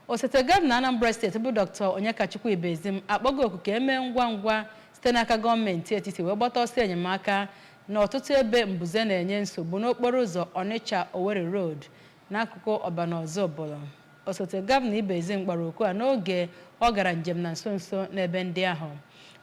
Osote Gọvanọ Anambra Steeti bụ Dr. Onyekachukwu Ibezim akpọgo oku ka eme ngwa ngwa site n'aka gọọmenti etiti wee gbata ọsọ enyemaka na ọtụtụ ebe mbuze na-enye nsogbu n'okporo ụzọ Onitsha Owerri Road n'akụkụ Ọbanaọzọ Obolo. Osote Gọvanọ Ibezim gbara oku a n'oge ọ gara njem na nso nso n'ebe ndị ahụ.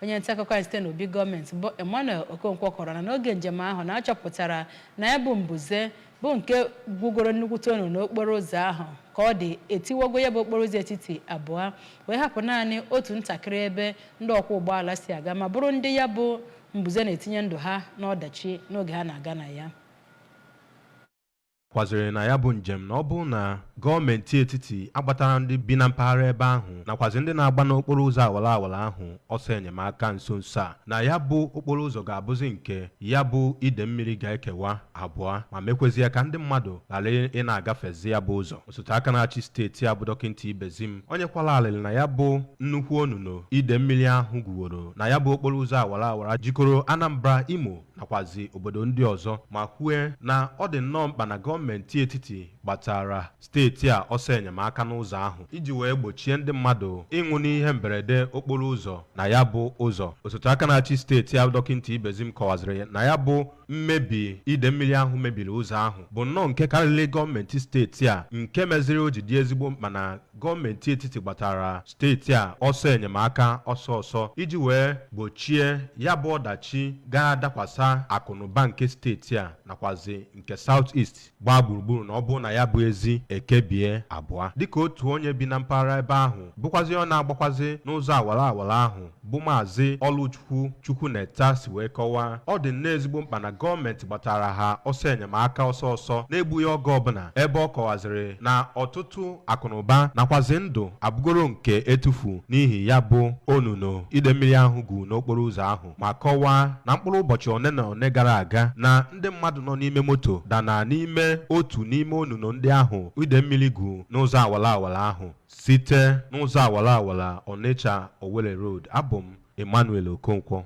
Onye nta akụkọ site n'obi gọọmenti bụ Emmanuel Okonkwo kọrọ na n'oge njem ahụ na-achọpụtara na ya bụ mbuze bụ nke gwugoro nnukwu tonu n'okporo ụzọ ahụ ka ọ dị etiwogo ya bụ okporo ụzọ etiti abụọ wee hapụ naanị otu ntakịrị ebe ndị ọkwọ ụgbọala si aga ma bụrụ ndị ya bụ mbuze na-etinye ndụ ha n'ọdachi n'oge ha na-aga na ya. Kwaziri na ya bụ njem na ọ bụ na gọọmenti etiti agbatara ndị bi na mpaghara ebe ahụ nakwazi ndị na-agba n'okporo ụzọ awara ahụ ọsọ enyemaka nso nso a na ya bụ okporo ụzọ ga-abụzi nke ya bụ ide mmiri ga-ekewa abụọ ma mekwezie ka ndị mmadụ ghara ị na-agafezi ya bụ ụzọ. Osote aka na-achị steeti a bụ Dọkịta Ibezim onye kwala alịrị na ya bụ nnukwu onuno ide mmiri ahụ gwuworo na ya bụ okporo ụzọ awara jikọrọ Anambra, Imo nakwazi obodo ndị ọzọ ma kwue na ọ dị nnọọ mkpa na gọọmenti etiti gbatara steeti a ọsọ enyemaka n'ụzọ ahụ iji wee gbochie ndị mmadụ ịnwụ n'ihe mberede okporo ụzọ na ya bụ ụzọ. Osote aka na-achị steeti a Dọkịta Ibezim kọwaziri na ya bụ mmebi ide mmiri ahụ mebiri ụzọ ahụ bụ nnọọ nke karịrị gọọmenti steeti a nke meziri o ji dị ezigbo mkpa na gọọmenti etiti gbatara steeti a ọsọ enyemaka ọsọ iji wee gbochie ya bụ ọdachi ga-adakwasa akụnụba nke steeti a nakwazi nke South East gbaa gburugburu na ọ bụ na ya bụ ezi ekebie abụọ. Dịka otu onye bi na mpaghara ebe ahụ bụkwazi ọ na-agbakwazi n'ụzọ awara ahụ bụ Maazị Oluchukwu Neta si wee kọwaa ọ dị nnọọ ezigbo mkpa na gọọmenti gbatara ha ọsọ enyemaka ọsọ n'egbughị oge ọbụla ebe ọ kọwaziri na ọtụtụ akụnụba nakwazi ndụ abụgoro nke etufu n'ihi ya bụ onuno ide mmiri ahụ gwu n'okporo ụzọ ahụ ma kọwaa na mkpụrụ ụbọchị one na one gara aga na ndị mmadụ nọ n'ime moto dana n'ime otu n'ime onuno ndị ahụ ide mmiri gwu n'ụzọ awara ahụ site n'ụzọ awara Onitsha Owerri Road. Abụ m Emmanuel Okonkwo.